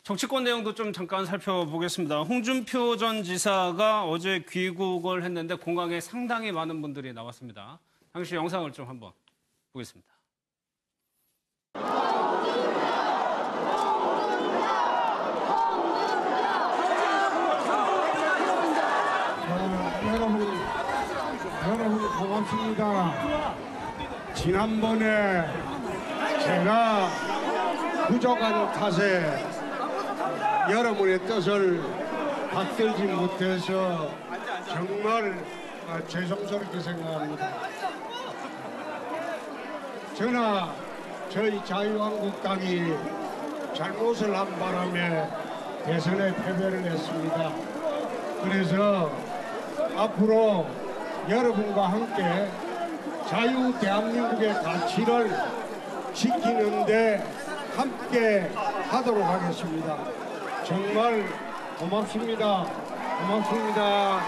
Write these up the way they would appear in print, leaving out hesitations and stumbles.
정치권 내용도 좀 잠깐 살펴보겠습니다. 홍준표 전 지사가 어제 귀국을 했는데 공항에 상당히 많은 분들이 나왔습니다. 당시 영상을 좀 한번 보겠습니다. 여러분 고맙습니다. 지난번에 제가 부족한 탓에 여러분의 뜻을 받들지 못해서 정말 죄송스럽게 생각합니다. 저나 저희 자유한국당이 잘못을 한 바람에 대선에 패배를 했습니다. 그래서 앞으로 여러분과 함께 자유 대한민국의 가치를 지키는데 함께 하도록 하겠습니다. 정말 고맙습니다. 고맙습니다.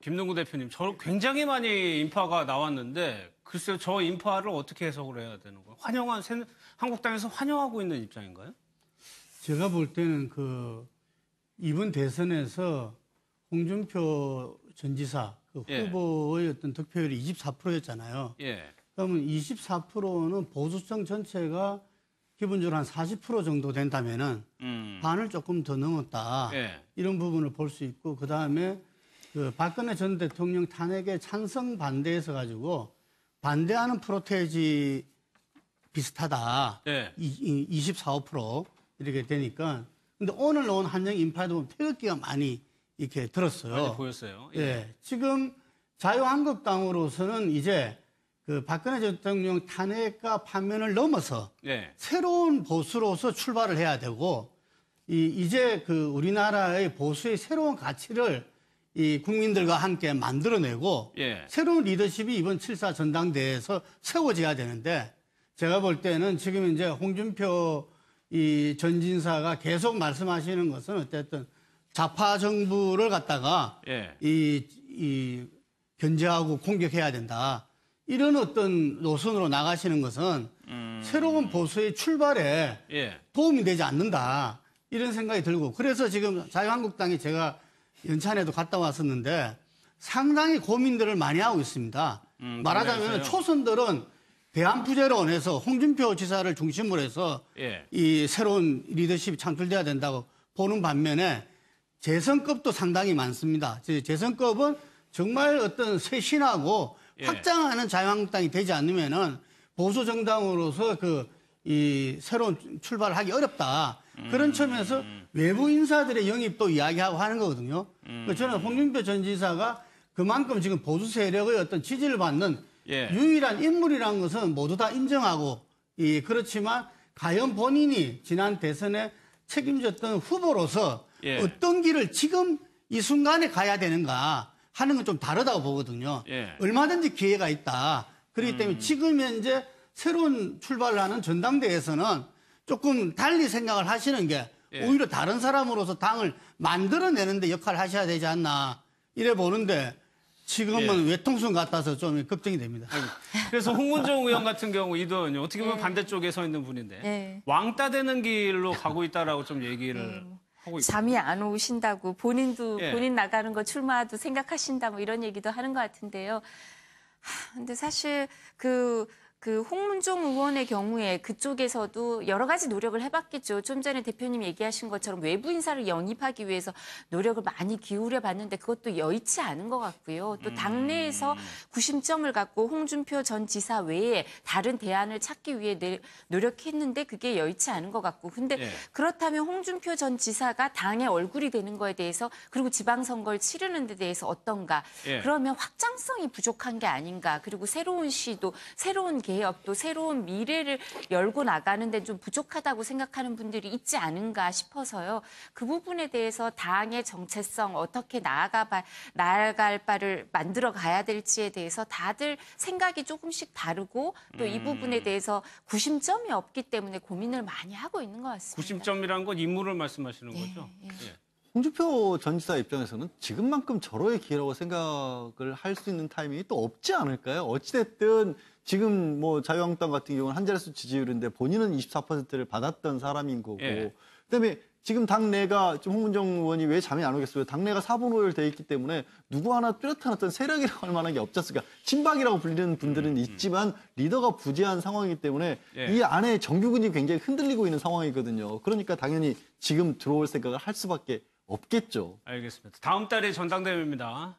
김동구 대표님, 저 굉장히 많이 인파가 나왔는데 글쎄요, 저 인파를 어떻게 해석을 해야 되는 거예요? 한국당에서 환영하고 있는 입장인가요? 제가 볼 때는 이번 대선에서 홍준표 전 지사 후보의 어떤 득표율이 24%였잖아요. 예. 그러면 24%는 보수층 전체가 기본적으로 한 40% 정도 된다면은 반을 조금 더 넘었다. 예. 이런 부분을 볼 수 있고, 그 다음에 박근혜 전 대통령 탄핵에 찬성 반대해서 가지고 반대하는 프로테이지 비슷하다. 예. 24, 5% 이렇게 되니까. 근데 오늘 나온 한영 인파도 보면 태극기가 많이 이렇게 들었어요. 많이 보였어요. 예. 지금 자유한국당으로서는 이제 박근혜 전 대통령 탄핵과 판면을 넘어서 새로운 보수로서 출발을 해야 되고, 이제 우리나라의 보수의 새로운 가치를 이 국민들과 함께 만들어내고 새로운 리더십이 이번 7.4 전당대회에서 세워져야 되는데, 제가 볼 때는 지금 이제 홍준표 전 진사가 계속 말씀하시는 것은 어쨌든 좌파 정부를 갖다가 견제하고 공격해야 된다. 이런 어떤 노선으로 나가시는 것은 새로운 보수의 출발에 도움이 되지 않는다. 이런 생각이 들고, 그래서 지금 자유한국당이 제가 연찬에도 갔다 왔었는데 상당히 고민들을 많이 하고 있습니다. 말하자면 초선들은 대한부재론에서 홍준표 지사를 중심으로 해서 이 새로운 리더십이 창출돼야 된다고 보는 반면에 재선급도 상당히 많습니다. 재선급은 정말 어떤 쇄신하고 확장하는 자유한국당이 되지 않으면은 보수 정당으로서 이 새로운 출발을 하기 어렵다. 그런 점에서 외부 인사들의 영입도 이야기하고 하는 거거든요. 저는 홍준표 전 지사가 그만큼 지금 보수 세력의 어떤 지지를 받는 유일한 인물이라는 것은 모두 다 인정하고, 그렇지만 과연 본인이 지난 대선에 책임졌던 후보로서 어떤 길을 지금 이 순간에 가야 되는가 하는 건 좀 다르다고 보거든요. 얼마든지 기회가 있다. 그렇기 때문에 지금 현재 새로운 출발을 하는 전당대회에서는 조금 달리 생각을 하시는 게 오히려 다른 사람으로서 당을 만들어내는 데 역할을 하셔야 되지 않나 이래 보는데, 지금은 외통순 같아서 좀 걱정이 됩니다. 그래서 홍문정 의원 같은 경우 이 의원이 어떻게 보면 반대쪽에 서 있는 분인데 왕따 되는 길로 가고 있다라고 좀 얘기를 하고 있어요. 잠이 안 오신다고 본인도 본인 나가는 거 출마도 생각하신다 뭐 이런 얘기도 하는 것 같은데요. 근데 사실 그 홍문종 의원의 경우에 그쪽에서도 여러 가지 노력을 해봤겠죠. 좀 전에 대표님 얘기하신 것처럼 외부 인사를 영입하기 위해서 노력을 많이 기울여 봤는데 그것도 여의치 않은 것 같고요. 또 당내에서 구심점을 갖고 홍준표 전 지사 외에 다른 대안을 찾기 위해 노력했는데 그게 여의치 않은 것 같고. 근데 그렇다면 홍준표 전 지사가 당의 얼굴이 되는 거에 대해서, 그리고 지방선거를 치르는 데 대해서 어떤가. 그러면 확장성이 부족한 게 아닌가. 그리고 새로운 시도, 새로운 개혁 또 새로운 미래를 열고 나가는 데 좀 부족하다고 생각하는 분들이 있지 않은가 싶어서요. 그 부분에 대해서 당의 정체성 어떻게 나아갈 바를 만들어 가야 될지에 대해서 다들 생각이 조금씩 다르고 또 이 부분에 대해서 구심점이 없기 때문에 고민을 많이 하고 있는 것 같습니다. 구심점이라는 건 인물을 말씀하시는 거죠? 예. 홍준표 전 지사 입장에서는 지금만큼 절호의 기회라고 생각을 할 수 있는 타이밍이 또 없지 않을까요? 어찌됐든 지금 뭐 자유한국당 같은 경우는 한 자릿수 지지율인데 본인은 24%를 받았던 사람인 거고 그다음에 지금 당내가 좀 홍문정 의원이 왜 잠이 안 오겠어요? 당내가 4분 5열 돼 있기 때문에 누구 하나 뚜렷한 어떤 세력이라고 할 만한 게 없지 않습니까? 친박이라고 불리는 분들은 있지만 리더가 부재한 상황이기 때문에 이 안에 정규군이 굉장히 흔들리고 있는 상황이거든요. 그러니까 당연히 지금 들어올 생각을 할 수밖에 없겠죠. 알겠습니다. 다음 달에 전당대회입니다.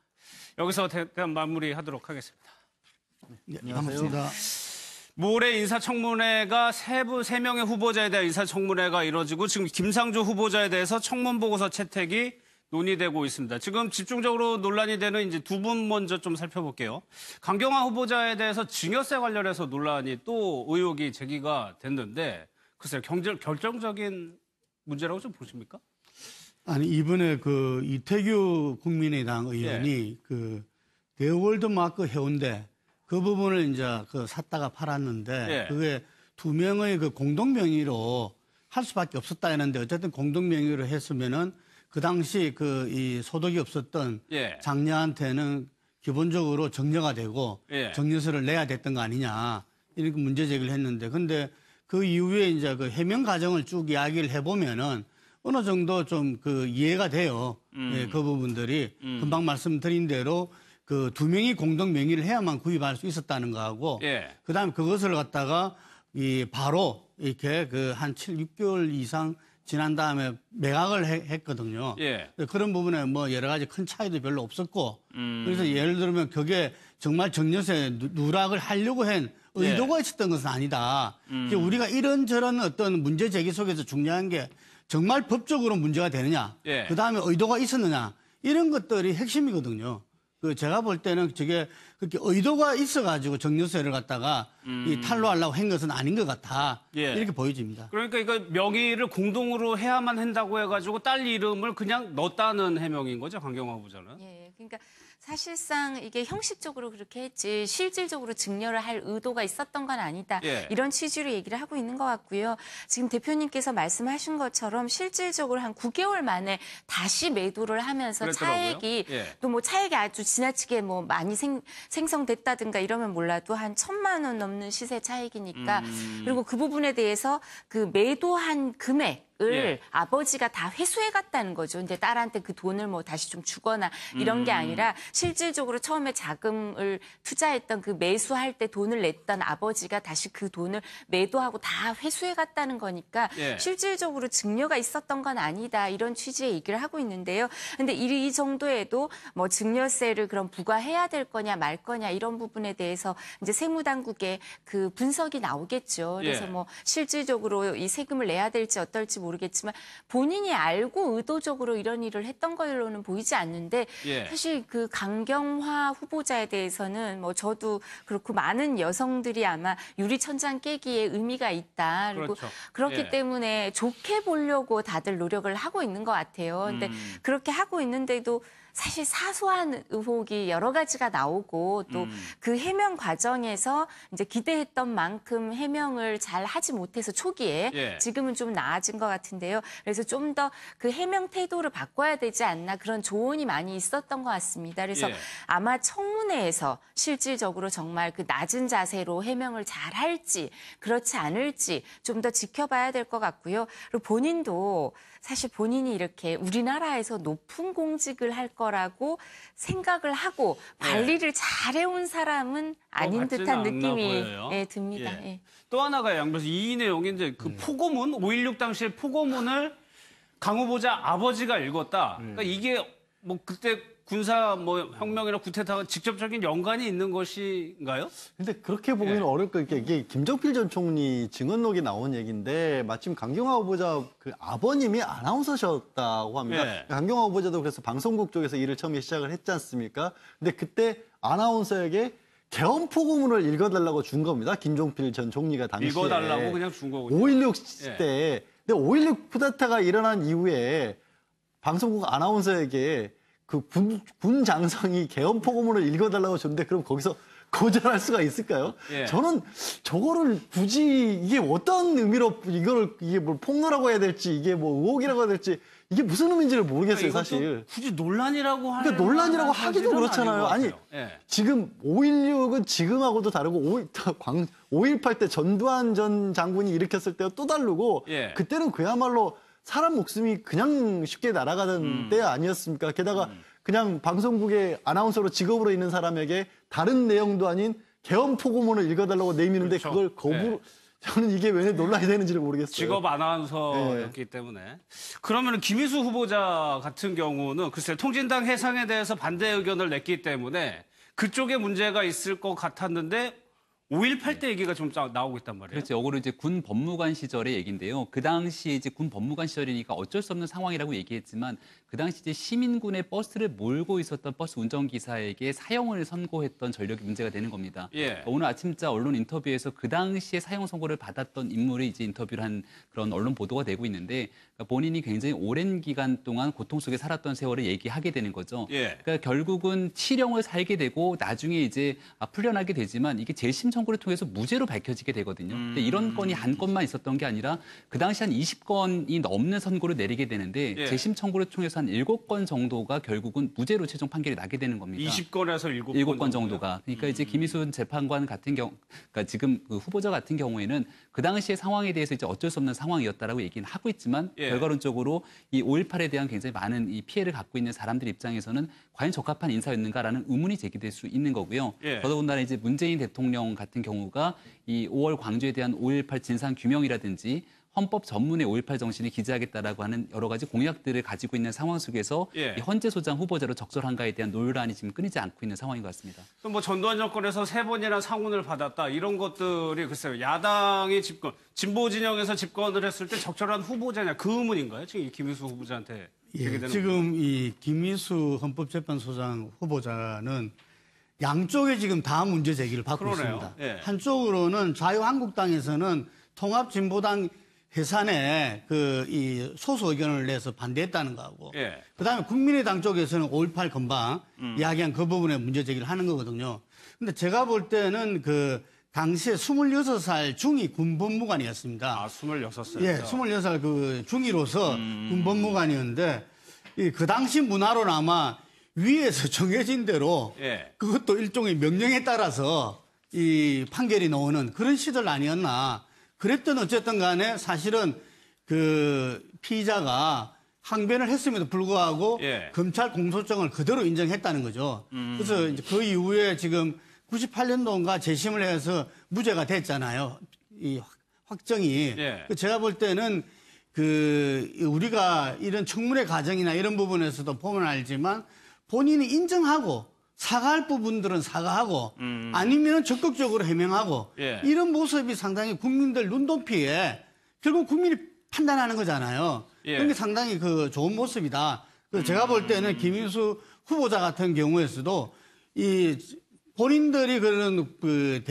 여기서 대한 마무리하도록 하겠습니다. 네, 반갑습니다. 모레 인사청문회가 3명의 후보자에 대한 인사청문회가 이루어지고 지금 김상조 후보자에 대해서 청문보고서 채택이 논의되고 있습니다. 지금 집중적으로 논란이 되는 이제 두 분 먼저 좀 살펴볼게요. 강경화 후보자에 대해서 증여세 관련해서 논란이 또 의혹이 제기가 됐는데 글쎄요, 결정적인 문제라고 좀 보십니까? 아니 이번에 그 이태규 국민의당 의원이 그 대월드마크 해운대 그 부분을 이제 그 샀다가 팔았는데 그게 두 명의 그 공동 명의로 할 수밖에 없었다 했는데 어쨌든 공동 명의로 했으면은 그 당시 그 이 소득이 없었던 장녀한테는 기본적으로 정려가 되고 정려세를 내야 됐던 거 아니냐 이렇게 문제 제기를 했는데 근데 그 이후에 이제 그 해명 과정을 쭉 이야기를 해보면은 어느 정도 좀 그 이해가 돼요. 예, 그 부분들이 금방 말씀드린 대로 그 두 명이 공동 명의를 해야만 구입할 수 있었다는 거하고 그다음에 그것을 갖다가 이 바로 이렇게 그 한 6개월 이상 지난 다음에 매각을 했거든요. 그런 부분에 뭐 여러 가지 큰 차이도 별로 없었고 그래서 예를 들면 그게 정말 정려세 누락을 하려고 한 의도가 있었던 것은 아니다. 우리가 이런저런 어떤 문제 제기 속에서 중요한 게 정말 법적으로 문제가 되느냐, 그다음에 의도가 있었느냐 이런 것들이 핵심이거든요. 그 제가 볼 때는 저게 그렇게 의도가 있어가지고 정려세를 갖다가 이 탄로하려고 한 것은 아닌 것 같아 이렇게 보여집니다. 그러니까 이거 명의를 공동으로 해야만 한다고 해가지고 딸 이름을 그냥 넣었다는 해명인 거죠, 강경화 후보자는? 그러니까 사실상 이게 형식적으로 그렇게 했지 실질적으로 증여를 할 의도가 있었던 건 아니다. 이런 취지로 얘기를 하고 있는 것 같고요. 지금 대표님께서 말씀하신 것처럼 실질적으로 한 9개월 만에 다시 매도를 하면서 그랬더라고요. 차액이 또 뭐 차액이 아주 지나치게 뭐 많이 생성됐다든가 이러면 몰라도 한 1,000만 원 넘는 시세 차익이니까 그리고 그 부분에 대해서 그 매도한 금액 아버지가 다 회수해 갔다는 거죠. 근데 딸한테 그 돈을 뭐 다시 좀 주거나 이런 게 아니라 실질적으로 처음에 자금을 투자했던 그 매수할 때 돈을 냈던 아버지가 다시 그 돈을 매도하고 다 회수해 갔다는 거니까 실질적으로 증여가 있었던 건 아니다. 이런 취지의 얘기를 하고 있는데요. 근데 이 정도에도 뭐 증여세를 그럼 부과해야 될 거냐 말 거냐 이런 부분에 대해서 이제 세무당국의 그 분석이 나오겠죠. 그래서 뭐 실질적으로 이 세금을 내야 될지 어떨지 모르겠지만 본인이 알고 의도적으로 이런 일을 했던 걸로는 보이지 않는데 사실 그 강경화 후보자에 대해서는 뭐 저도 그렇고 많은 여성들이 아마 유리천장 깨기에 의미가 있다. 그리고 그렇기 때문에 좋게 보려고 다들 노력을 하고 있는 것 같아요. 근데 그렇게 하고 있는데도 사실 사소한 의혹이 여러 가지가 나오고 또 그 해명 과정에서 이제 기대했던 만큼 해명을 잘 하지 못해서 초기에 지금은 좀 나아진 것 같은데요. 그래서 좀 더 그 해명 태도를 바꿔야 되지 않나 그런 조언이 많이 있었던 것 같습니다. 그래서 아마 청문회에서 실질적으로 정말 그 낮은 자세로 해명을 잘 할지 그렇지 않을지 좀 더 지켜봐야 될 것 같고요. 그리고 본인도 사실 본인이 이렇게 우리나라에서 높은 공직을 할 거라고 생각을 하고 관리를 잘해온 사람은 아닌 듯한 느낌이 듭니다. 또 하나가 양변수 이 내용인데 그 포고문 5.16 당시에 포고문을 강 후보자 아버지가 읽었다. 그러니까 이게 뭐 그때 군사 뭐 혁명이나 쿠데타가 직접적인 연관이 있는 것인가요? 근데 그렇게 보기는 어려울 것 같아요. 이게 김정필 전 총리 증언록에 나온 얘기인데 마침 강경화 후보자 그 아버님이 아나운서셨다고 합니다. 강경화 후보자도 그래서 방송국 쪽에서 일을 처음에 시작을 했지 않습니까? 근데 그때 아나운서에게 개헌포고문을 읽어달라고 준 겁니다. 김종필 전 총리가 당시에. 읽어달라고 그냥 준 거군요. 5.16 때. 근데 5.16 쿠데타가 일어난 이후에 방송국 아나운서에게 그 군 장성이 개헌포고문을 읽어달라고 줬는데 그럼 거기서 거절할 수가 있을까요? 예. 저는 저거를 굳이 이게 어떤 의미로 이게 뭘 폭로라고 해야 될지 이게 뭐 의혹이라고 해야 될지 이게 무슨 의미인지를 모르겠어요, 그러니까 사실. 굳이 논란이라고 하는 그러니까 논란이라고 하기도 그렇잖아요. 아니, 예. 지금 5.16은 지금하고도 다르고 5.18 때 전두환 전 장군이 일으켰을 때와 또 다르고 예. 그때는 그야말로 사람 목숨이 그냥 쉽게 날아가던 때 아니었습니까? 게다가 그냥 방송국의 아나운서로 직업으로 있는 사람에게 다른 내용도 아닌 개헌포고문을 읽어달라고 내미는데 그렇죠. 그걸 거부. 예. 저는 이게 왜 논란이 되는지를 모르겠어요. 직업 아나운서였기 때문에. 그러면 김희수 후보자 같은 경우는 글쎄요, 통진당 해상에 대해서 반대 의견을 냈기 때문에 그쪽에 문제가 있을 것 같았는데 5.18 때 얘기가 좀 나오고 있단 말이에요. 그렇죠. 이거는 이제 군 법무관 시절의 얘기인데요. 그 당시에 이제 군 법무관 시절이니까 어쩔 수 없는 상황이라고 얘기했지만 그 당시 이제 시민군의 버스를 몰고 있었던 버스 운전기사에게 사형을 선고했던 전력이 문제가 되는 겁니다. 예. 오늘 아침자 언론 인터뷰에서 그 당시에 사형 선고를 받았던 인물이 이제 인터뷰를 한 그런 언론 보도가 되고 있는데 그러니까 본인이 굉장히 오랜 기간 동안 고통 속에 살았던 세월을 얘기하게 되는 거죠. 예. 그러니까 결국은 치령을 살게 되고 나중에 이제 풀려나게 되지만 이게 재심 청구를 통해서 무죄로 밝혀지게 되거든요. 근데 이런 건이 한 건만 있었던 게 아니라 그 당시 한 20건이 넘는 선고를 내리게 되는데 예. 재심 청구를 통해서 한 7건 정도가 결국은 무죄로 최종 판결이 나게 되는 겁니다. 20건에서 7건, 7건 정도가. 그러니까 이제 김희순 재판관 같은 경우, 그러니까 지금 그 후보자 같은 경우에는 그 당시의 상황에 대해서 이제 어쩔 수 없는 상황이었다라고 얘기는 하고 있지만 예. 결과론적으로 이 5.18에 대한 굉장히 많은 이 피해를 갖고 있는 사람들 입장에서는 과연 적합한 인사였는가라는 의문이 제기될 수 있는 거고요. 예. 더더군다나 이제 문재인 대통령 같은 경우가 이 5월 광주에 대한 5.18 진상 규명이라든지 헌법 전문의 5.18 정신을 기재하겠다라고 하는 여러 가지 공약들을 가지고 있는 상황 속에서 예. 이 헌재 소장 후보자로 적절한가에 대한 논란이 지금 끊이지 않고 있는 상황인 것 같습니다. 뭐 전두환 정권에서 3번이나 상훈을 받았다 이런 것들이 글쎄요, 야당이 집권, 진보 진영에서 집권을 했을 때 적절한 후보자냐 그 의문인가요? 지금 이 김희수 후보자한테 예, 지금 이 김희수 헌법재판소장 후보자는 양쪽에 지금 다 문제 제기를 받고 그러네요. 있습니다. 예. 한쪽으로는 자유한국당에서는 통합진보당 해산에 이 소수 의견을 내서 반대했다는 거하고, 예. 그다음에 국민의당 쪽에서는 5.18 건방 이야기한 그 부분에 문제 제기를 하는 거거든요. 근데 제가 볼 때는 그 당시에 26살 중2 군법무관이었습니다. 아, 26살. 예, 26살 그 중2로서 군법무관이었는데 그 당시 문화로는 아마 위에서 정해진 대로 예. 그것도 일종의 명령에 따라서 이 판결이 나오는 그런 시절 아니었나. 그랬던 어쨌든 간에 사실은 그 피의자가 항변을 했음에도 불구하고 예. 검찰 공소장을 그대로 인정했다는 거죠. 그래서 이제 그 이후에 지금 98년도인가 재심을 해서 무죄가 됐잖아요. 이 확정이. 예. 제가 볼 때는 그 우리가 이런 청문회 과정이나 이런 부분에서도 보면 알지만 본인이 인정하고 사과할 부분들은 사과하고 아니면 적극적으로 해명하고 예. 이런 모습이 상당히 국민들 눈높이에 결국 국민이 판단하는 거잖아요. 예. 그런 게 상당히 그 좋은 모습이다. 그래서 제가 볼 때는 김인수 후보자 같은 경우에서도 이 본인들이 그런 그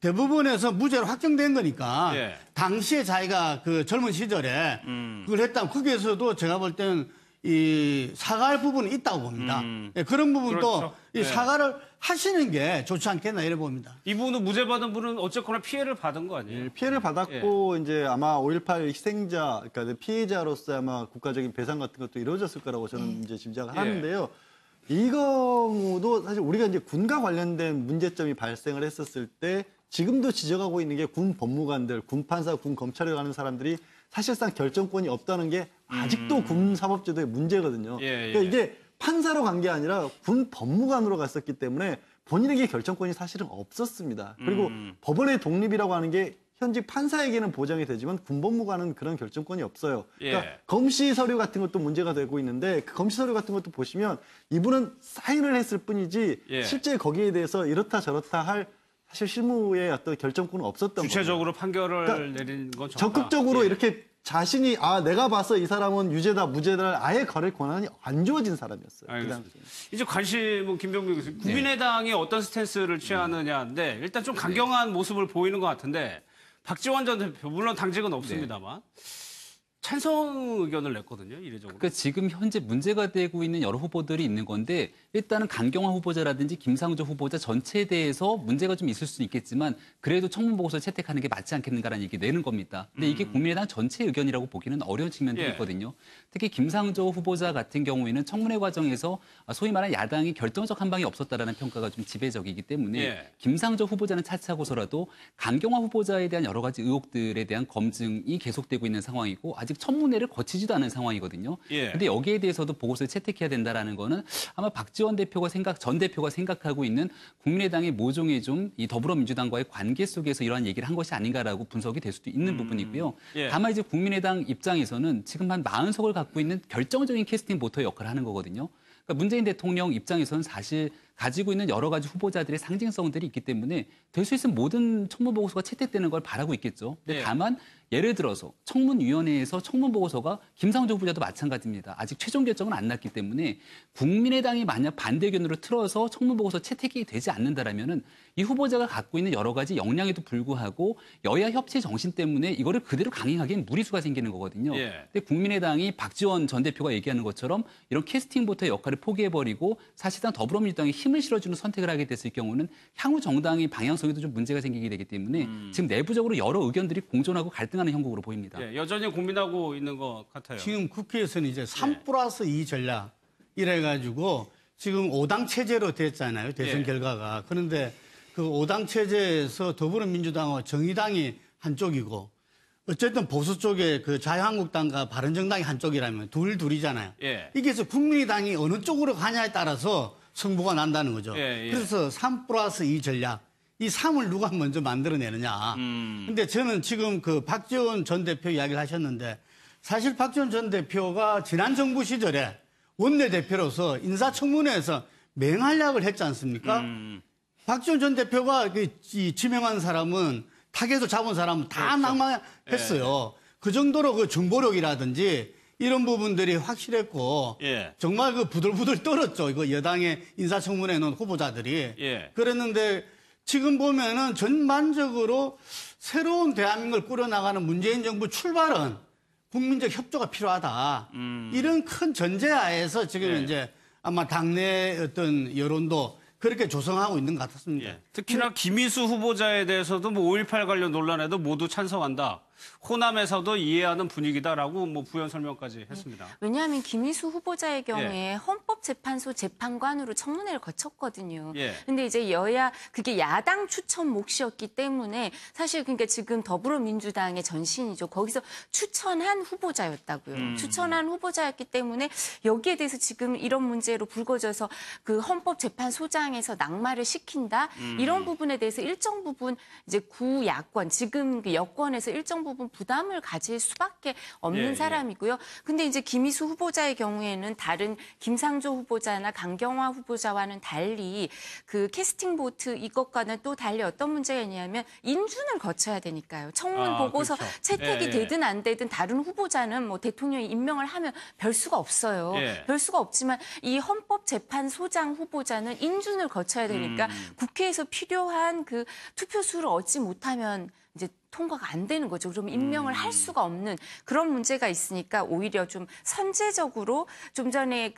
대부분에서 무죄로 확정된 거니까 예. 당시에 자기가 그 젊은 시절에 그걸 했다면 거기에서도 제가 볼 때는 이 사과할 부분이 있다고 봅니다. 예, 그런 부분도 그렇죠. 이 예. 사과를 하시는 게 좋지 않겠나 이래 봅니다. 이분은 무죄 받은 분은 어쨌거나 피해를 받은 거 아니에요? 피해를 받았고 이제 아마 5.18 희생자, 그러니까 피해자로서 아마 국가적인 배상 같은 것도 이루어졌을 거라고 저는 이제 짐작을 하는데요. 이 경우도 사실 우리가 이제 군과 관련된 문제점이 발생을 했었을 때 지금도 지적하고 있는 게 군 법무관들, 군 판사, 군 검찰에 가는 사람들이 사실상 결정권이 없다는 게 아직도 군 사법제도의 문제거든요. 예, 예. 그러니까 이게 판사로 간 게 아니라 군 법무관으로 갔었기 때문에 본인에게 결정권이 사실은 없었습니다. 그리고 법원의 독립이라고 하는 게 현직 판사에게는 보장이 되지만 군법무관은 그런 결정권이 없어요. 그러니까 예. 검시 서류 같은 것도 문제가 되고 있는데 그 검시 서류 같은 것도 보시면 이분은 사인을 했을 뿐이지 예. 실제 거기에 대해서 이렇다 저렇다 할 사실 실무의 어떤 결정권은 없었던 거예요. 주체적으로 판결을 그러니까 내린 건 적다. 적극적으로 예. 이렇게 자신이 내가 봐서 이 사람은 유죄다 무죄다를 아예 가릴 권한이 안 주어진 사람이었어요. 그 알겠습니다. 당시에. 이제 관심은 김병민 교수님, 국민의당이 어떤 스탠스를 취하느냐인데 일단 좀 강경한 모습을 보이는 것 같은데 박지원 전 대표 물론 당직은 없습니다만 찬성 의견을 냈거든요, 이례적으로. 그러니까 지금 현재 문제가 되고 있는 여러 후보들이 있는 건데 일단은 강경화 후보자라든지 김상조 후보자 전체에 대해서 문제가 좀 있을 수는 있겠지만 그래도 청문 보고서를 채택하는 게 맞지 않겠는가라는 얘기 내는 겁니다. 근데 이게 국민의당 전체 의견이라고 보기는 어려운 측면도 있거든요. 특히 김상조 후보자 같은 경우에는 청문회 과정에서 소위 말하는 야당이 결정적 한방이 없었다라는 평가가 좀 지배적이기 때문에 김상조 후보자는 차치하고서라도 강경화 후보자에 대한 여러 가지 의혹들에 대한 검증이 계속되고 있는 상황이고 아직 청문회를 거치지도 않은 상황이거든요. 근데 여기에 대해서도 보고서를 채택해야 된다라는 거는 아마 박지원 전 대표가 생각하고 있는 국민의당의 모종의 좀 이 더불어민주당과의 관계 속에서 이러한 얘기를 한 것이 아닌가라고 분석이 될 수도 있는 부분이고요. 다만 이제 국민의당 입장에서는 지금 한 40석을 갖고 있는 결정적인 캐스팅 보터의 역할을 하는 거거든요. 그러니까 문재인 대통령 입장에서는 사실 가지고 있는 여러 가지 후보자들의 상징성들이 있기 때문에 될 수 있으면 모든 청문 보고서가 채택되는 걸 바라고 있겠죠. 근데 다만 예를 들어서 청문위원회에서 청문 보고서가 김상조 후보자도 마찬가지입니다. 아직 최종 결정은 안 났기 때문에 국민의당이 만약 반대 의견으로 틀어서 청문 보고서 채택이 되지 않는다라면은 이 후보자가 갖고 있는 여러 가지 역량에도 불구하고 여야 협치 정신 때문에 이거를 그대로 강행하기엔 무리수가 생기는 거거든요. 근데 국민의당이 박지원 전 대표가 얘기하는 것처럼 이런 캐스팅부터의 역할을 포기해버리고 사실상 더불어민주당에 힘을 실어주는 선택을 하게 됐을 경우는 향후 정당의 방향성에도 좀 문제가 생기게 되기 때문에 지금 내부적으로 여러 의견들이 공존하고 갈등하는 형국으로 보입니다. 여전히 고민하고 있는 것 같아요. 지금 국회에서는 이제 3+2 전략 이래가지고 지금 5당 체제로 됐잖아요. 대선 결과가. 그런데 그 5당 체제에서 더불어민주당과 정의당이 한쪽이고 어쨌든 보수 쪽에 그 자유한국당과 바른정당이 한쪽이라면 둘이잖아요. 이게 그래서 국민의당이 어느 쪽으로 가냐에 따라서 승부가 난다는 거죠. 그래서 3+2 전략. 이 3을 누가 먼저 만들어내느냐. 근데 저는 지금 그 박지원 전 대표 이야기를 하셨는데 사실 박지원 전 대표가 지난 정부 시절에 원내대표로서 인사청문회에서 맹활약을 했지 않습니까? 박지원 전 대표가 이 지명한 사람은 타겟을 잡은 사람은 다 낙마했어요. 그 정도로 그 정보력이라든지 이런 부분들이 확실했고 정말 그 부들부들 떨었죠. 이거 여당의 인사청문회에 넣은 후보자들이. 그랬는데 지금 보면은 전반적으로 새로운 대한민국을 꾸려나가는 문재인 정부 출발은 국민적 협조가 필요하다. 이런 큰 전제하에서 지금 이제 아마 당내 어떤 여론도 그렇게 조성하고 있는 것 같았습니다. 특히나 김희수 후보자에 대해서도 뭐 5.18 관련 논란에도 모두 찬성한다. 호남에서도 이해하는 분위기다라고 뭐 부연 설명까지 했습니다. 왜냐하면 김희수 후보자의 경우에 헌법재판소 재판관으로 청문회를 거쳤거든요. 근데 이제 그게 야당 추천 몫이었기 때문에 사실 그러니까 지금 더불어민주당의 전신이죠. 거기서 추천한 후보자였다고요. 추천한 후보자였기 때문에 여기에 대해서 지금 이런 문제로 불거져서 그 헌법재판소장에서 낙마를 시킨다. 이런 부분에 대해서 일정 부분 이제 구야권 지금 그 여권에서 일정 부분 부담을 가질 수밖에 없는 사람이고요. 근데 이제 김희수 후보자의 경우에는 다른 김상조 후보자나 강경화 후보자와는 달리 그 캐스팅 보트 이것과는 또 달리 어떤 문제가 있냐면 인준을 거쳐야 되니까요. 청문 보고서 채택이 되든 안 되든 다른 후보자는 뭐 대통령이 임명을 하면 별 수가 없어요. 별 수가 없지만 이 헌법재판소장 후보자는 인준을 거쳐야 되니까 국회에서 필요한 그 투표수를 얻지 못하면 이제 통과가 안 되는 거죠. 그럼 임명을 할 수가 없는 그런 문제가 있으니까 오히려 좀 선제적으로 좀 전에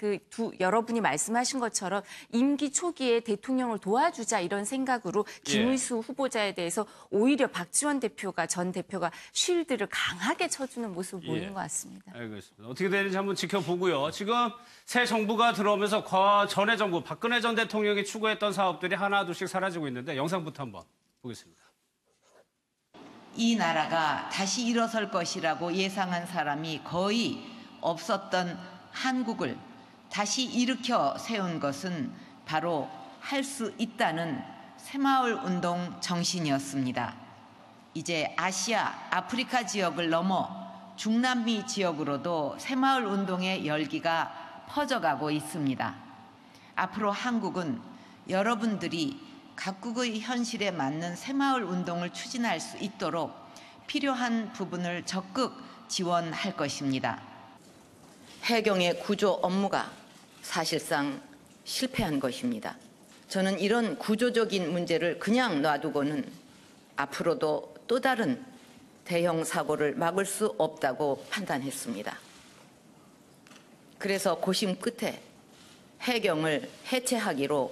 여러분이 말씀하신 것처럼 임기 초기에 대통령을 도와주자 이런 생각으로 김의수 후보자에 대해서 오히려 박지원 전 대표가 쉴드를 강하게 쳐주는 모습을 보이는 것 같습니다. 알겠습니다. 어떻게 되는지 한번 지켜보고요. 지금 새 정부가 들어오면서 전의 정부 박근혜 전 대통령이 추구했던 사업들이 하나둘씩 사라지고 있는데 영상부터 한번 보겠습니다. 이 나라가 다시 일어설 것이라고 예상한 사람이 거의 없었던 한국을 다시 일으켜 세운 것은 바로 할 수 있다는 새마을 운동 정신이었습니다. 이제 아시아, 아프리카 지역을 넘어 중남미 지역으로도 새마을 운동의 열기가 퍼져가고 있습니다. 앞으로 한국은 여러분들이 각국의 현실에 맞는 새마을 운동을 추진할 수 있도록 필요한 부분을 적극 지원할 것입니다. 해경의 구조 업무가 사실상 실패한 것입니다. 저는 이런 구조적인 문제를 그냥 놔두고는 앞으로도 또 다른 대형 사고를 막을 수 없다고 판단했습니다. 그래서 고심 끝에 해경을 해체하기로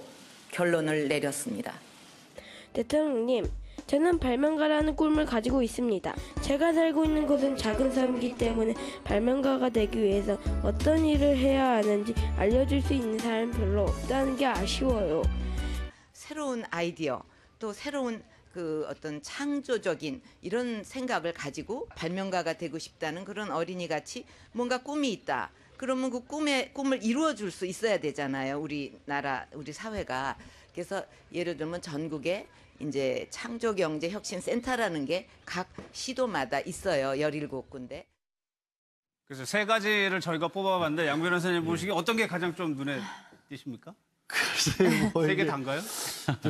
결론을 내렸습니다. 대통령님, 저는 발명가라는 꿈을 가지고 있습니다. 제가 살고 있는 곳은 작은 섬이기 때문에 발명가가 되기 위해서 어떤 일을 해야 하는지 알려줄 수 있는 사람이 별로 없다는 게 아쉬워요. 새로운 아이디어, 또 새로운 그 어떤 창조적인 이런 생각을 가지고 발명가가 되고 싶다는 그런 어린이같이 뭔가 꿈이 있다. 그러면 그 꿈을 이루어줄 수 있어야 되잖아요. 우리나라, 우리 사회가. 그래서 예를 들면 전국에 이제 창조경제혁신센터라는 게 각 시도마다 있어요. 17군데. 그래서 세 가지를 저희가 뽑아봤는데 양 변호사님 보시기에 어떤 게 가장 좀 눈에 띄십니까? 글쎄요, 뭐 세 개 이게 단가요?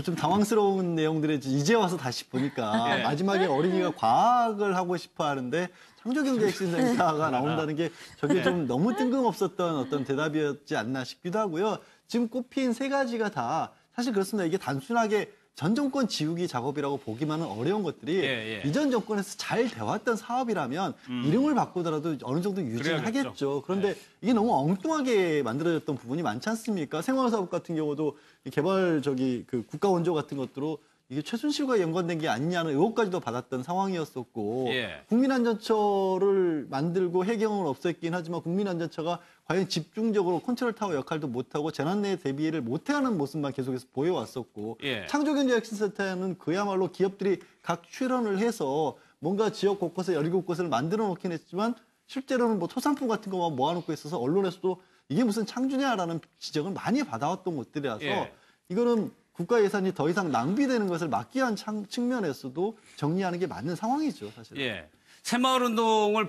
좀 당황스러운 내용들이 이제 와서 다시 보니까 네. 마지막에 어린이가 과학을 하고 싶어 하는데 창조경제혁신센터가 나온다는 게 저게 좀 너무 뜬금없었던 어떤 대답이었지 않나 싶기도 하고요. 지금 꼽힌 세 가지가 다 사실 그렇습니다. 이게 단순하게 전 정권 지우기 작업이라고 보기만은 어려운 것들이 이전 정권에서 잘 돼왔던 사업이라면 이름을 바꾸더라도 어느 정도 유지는 그래야겠죠. 하겠죠. 그런데 이게 너무 엉뚱하게 만들어졌던 부분이 많지 않습니까? 생활사업 같은 경우도 개발 그 국가 원조 같은 것들로 이게 최순실과 연관된 게 아니냐는 의혹까지도 받았던 상황이었었고 국민안전처를 만들고 해경을 없앴긴 하지만 국민안전처가 과연 집중적으로 컨트롤타워 역할도 못하고 재난 내 대비를 못해하는 모습만 계속해서 보여왔었고 창조경제혁신센터는 그야말로 기업들이 각 출연을 해서 뭔가 지역 곳곳에 17곳을 만들어 놓긴 했지만 실제로는 뭐 토상품 같은 거만 모아놓고 있어서 언론에서도 이게 무슨 창조냐라는 지적을 많이 받아왔던 곳들이라서 이거는 국가 예산이 더 이상 낭비되는 것을 막기 위한 측면에서도 정리하는 게 맞는 상황이죠, 사실. 새마을운동을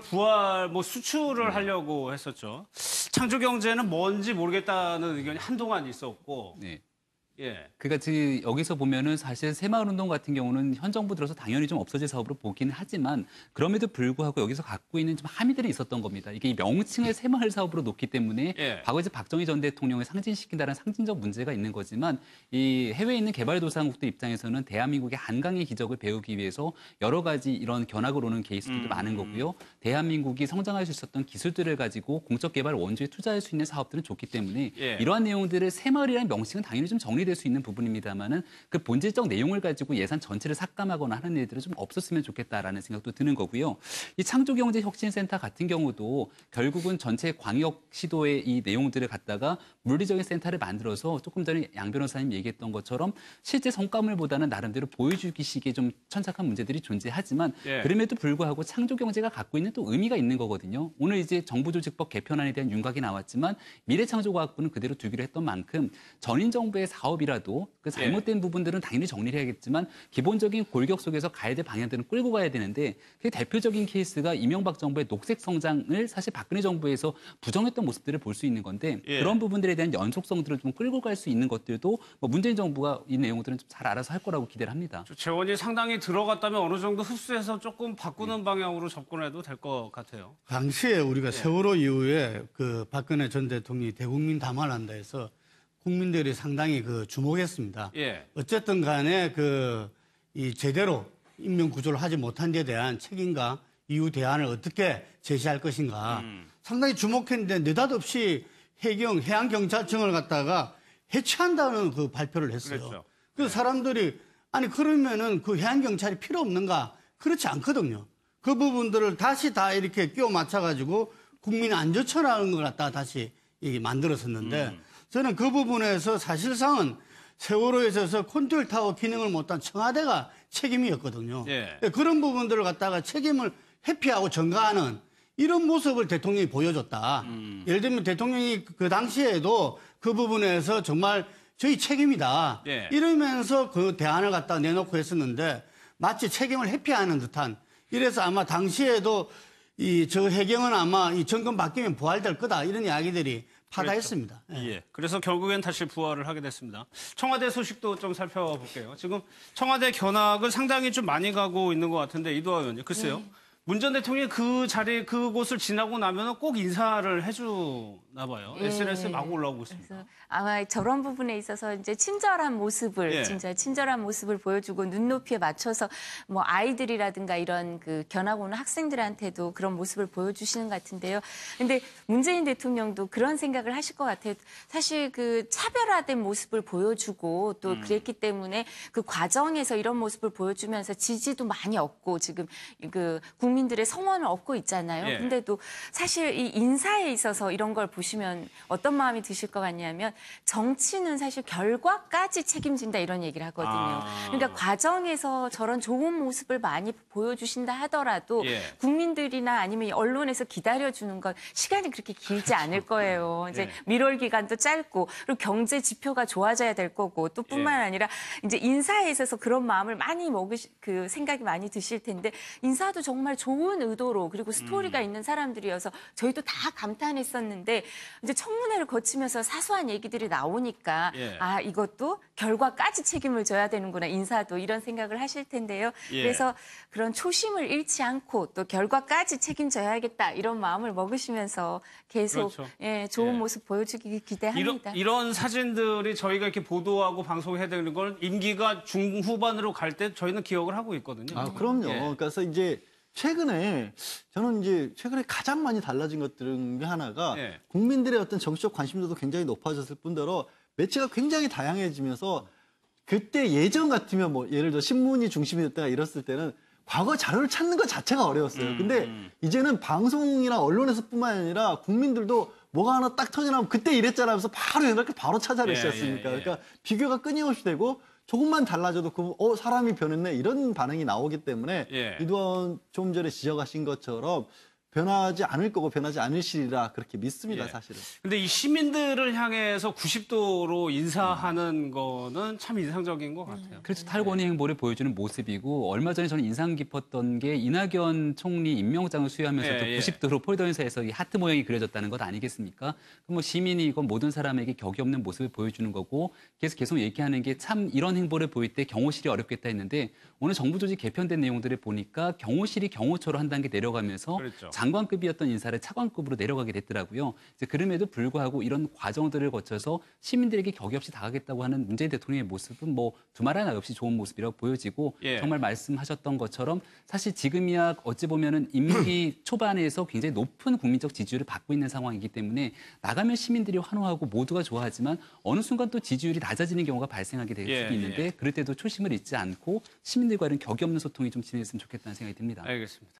수출을 하려고 했었죠. 창조경제는 뭔지 모르겠다는 의견이 한동안 있었고. 그러니까 여기서 보면은 사실 새마을운동 같은 경우는 현 정부 들어서 당연히 좀 없어질 사업으로 보긴 하지만 그럼에도 불구하고 여기서 갖고 있는 좀 함의들이 있었던 겁니다. 이게 이 명칭을 새마을 사업으로 놓기 때문에 과거 이제 박정희 전 대통령을 상징시킨다는 상징적 문제가 있는 거지만 이 해외에 있는 개발도상국들 입장에서는 대한민국의 한강의 기적을 배우기 위해서 여러 가지 이런 견학을 오는 케이스들도 많은 거고요. 대한민국이 성장할 수 있었던 기술들을 가지고 공적 개발 원조에 투자할 수 있는 사업들은 좋기 때문에 이러한 내용들을 새마을이라는 명칭은 당연히 좀 정리될 수 있는 부분입니다만은 그 본질적 내용을 가지고 예산 전체를 삭감하거나 하는 일들은 좀 없었으면 좋겠다라는 생각도 드는 거고요. 이 창조경제혁신센터 같은 경우도 결국은 전체 광역 시도의 이 내용들을 갖다가 물리적인 센터를 만들어서 조금 전에 양 변호사님 얘기했던 것처럼 실제 성과물보다는 나름대로 보여주기식의 좀 천착한 문제들이 존재하지만 그럼에도 불구하고 창조경제가 갖고 있는 또 의미가 있는 거거든요. 오늘 이제 정부조직법 개편안에 대한 윤곽이 나왔지만 미래창조과학부는 그대로 두기로 했던 만큼 전인 정부의 사업이라도 그 잘못된 부분들은 당연히 정리를 해야겠지만 기본적인 골격 속에서 가야 될 방향들은 끌고 가야 되는데 그 대표적인 케이스가 이명박 정부의 녹색 성장을 사실 박근혜 정부에서 부정했던 모습들을 볼 수 있는 건데 그런 부분들에 대한 연속성들을 좀 끌고 갈 수 있는 것들도 뭐 문재인 정부가 이 내용들은 좀 잘 알아서 할 거라고 기대를 합니다. 재원이 상당히 들어갔다면 어느 정도 흡수해서 조금 바꾸는 방향으로 접근해도 될 것 같아요. 당시에 우리가 세월호 이후에 그 박근혜 전 대통령이 대국민 담화한다 해서 국민들이 상당히 주목했습니다. 어쨌든 간에 이 제대로 인명 구조를 하지 못한 데 대한 책임과 이후 대안을 어떻게 제시할 것인가 상당히 주목했는데 느닷없이 해양경찰청을 갖다가 해체한다는 그 발표를 했어요. 그랬죠. 그래서 사람들이 아니 그러면은 그 해양경찰이 필요 없는가? 그렇지 않거든요. 그 부분들을 다시 다 이렇게 끼워 맞춰가지고 국민안전처라는 걸 갖다가 다시 만들었었는데 저는 그 부분에서 사실상은 세월호에 있어서 컨트롤타워 기능을 못한 청와대가 책임이었거든요. 그런 부분들을 갖다가 책임을 회피하고 전가하는 이런 모습을 대통령이 보여줬다. 예를 들면 대통령이 그 당시에도 그 부분에서 정말 저희 책임이다. 이러면서 그 대안을 갖다 내놓고 했었는데 마치 책임을 회피하는 듯한 이래서 아마 당시에도 저 해경은 아마 이 정권 바뀌면 부활될 거다. 이런 이야기들이 파다했습니다. 그래서 결국엔 다시 부활을 하게 됐습니다. 청와대 소식도 좀 살펴볼게요. 지금 청와대 견학을 상당히 좀 많이 가고 있는 것 같은데 이도하 의원님, 글쎄요. 문 전 대통령이 그 자리 그곳을 지나고 나면 꼭 인사를 해주나 봐요. SNS에 막 올라오고 있습니다. 그래서 아마 저런 부분에 있어서 이제 친절한 모습을 진짜 친절한 모습을 보여주고 눈높이에 맞춰서 뭐 아이들이라든가 이런 그 견학 오는 학생들한테도 그런 모습을 보여주시는 것 같은데요. 근데 문재인 대통령도 그런 생각을 하실 것 같아요. 사실 그 차별화된 모습을 보여주고 또 그랬기 때문에 그 과정에서 이런 모습을 보여주면서 지지도 많이 얻고 지금 그 국민들의 성원을 얻고 있잖아요. 근데도 사실 이 인사에 있어서 이런 걸 보시면 어떤 마음이 드실 것 같냐면 정치는 사실 결과까지 책임진다 이런 얘기를 하거든요. 그러니까 과정에서 저런 좋은 모습을 많이 보여주신다 하더라도 국민들이나 아니면 언론에서 기다려주는 건 시간이 그렇게 길지 않을 거예요. 이제 밀월 기간도 짧고 그리고 경제 지표가 좋아져야 될 거고 또 뿐만 아니라 이제 인사에 있어서 그런 마음을 많이 그 생각이 많이 드실 텐데 인사도 정말 좋은 의도로 그리고 스토리가 있는 사람들이어서 저희도 다 감탄했었는데 이제 청문회를 거치면서 사소한 얘기들이 나오니까 아 이것도 결과까지 책임을 져야 되는구나 인사도 이런 생각을 하실 텐데요. 그래서 그런 초심을 잃지 않고 또 결과까지 책임져야겠다 이런 마음을 먹으시면서 계속 좋은 모습 보여주기 기대합니다. 이런 사진들이 저희가 이렇게 보도하고 방송해야 되는 걸 임기가 중후반으로 갈 때 저희는 기억을 하고 있거든요. 아, 그럼요. 그래서 이제 최근에 가장 많이 달라진 것 중에 하나가 국민들의 어떤 정치적 관심도도 굉장히 높아졌을 뿐더러 매체가 굉장히 다양해지면서 그때 예전 같으면 뭐 예를 들어 신문이 중심이 됐다가 이랬을 때는 과거 자료를 찾는 것 자체가 어려웠어요. 근데 이제는 방송이나 언론에서뿐만 아니라 국민들도 뭐가 하나 딱 터져나오면 그때 이랬잖아 하면서 바로 연락을 바로 찾아내지 않습니까? 그러니까 비교가 끊임없이 되고 조금만 달라져도 사람이 변했네 이런 반응이 나오기 때문에 이두원 좀 전에 지적하신 것처럼 변하지 않을 거고 변하지 않으시리라 그렇게 믿습니다, 사실은. 근데 이 시민들을 향해서 90도로 인사하는 거는 참 인상적인 것 같아요. 그래서 탈권위 행보를 보여주는 모습이고 얼마 전에 저는 인상 깊었던 게 이낙연 총리 임명장을 수여하면서 90도로 폴더 인사에서 이 하트 모양이 그려졌다는 것 아니겠습니까? 뭐 시민이건 모든 사람에게 격이 없는 모습을 보여주는 거고 계속 얘기하는 게 참 이런 행보를 보일 때 경호실이 어렵겠다 했는데 오늘 정부 조직 개편된 내용들을 보니까 경호실이 경호처로 한 단계 내려가면서 장관급이었던 인사를 차관급으로 내려가게 됐더라고요. 이제 그럼에도 불구하고 이런 과정들을 거쳐서 시민들에게 격이 없이 다가겠다고 하는 문재인 대통령의 모습은 뭐 두말 하나 없이 좋은 모습이라고 보여지고 정말 말씀하셨던 것처럼 사실 지금이야 어찌 보면은 임기 초반에서 굉장히 높은 국민적 지지율을 받고 있는 상황이기 때문에 나가면 시민들이 환호하고 모두가 좋아하지만 어느 순간 또 지지율이 낮아지는 경우가 발생하게 될 수도 있는데 그럴 때도 초심을 잃지 않고 시민들과 이런 격이 없는 소통이 좀 진행됐으면 좋겠다는 생각이 듭니다. 알겠습니다.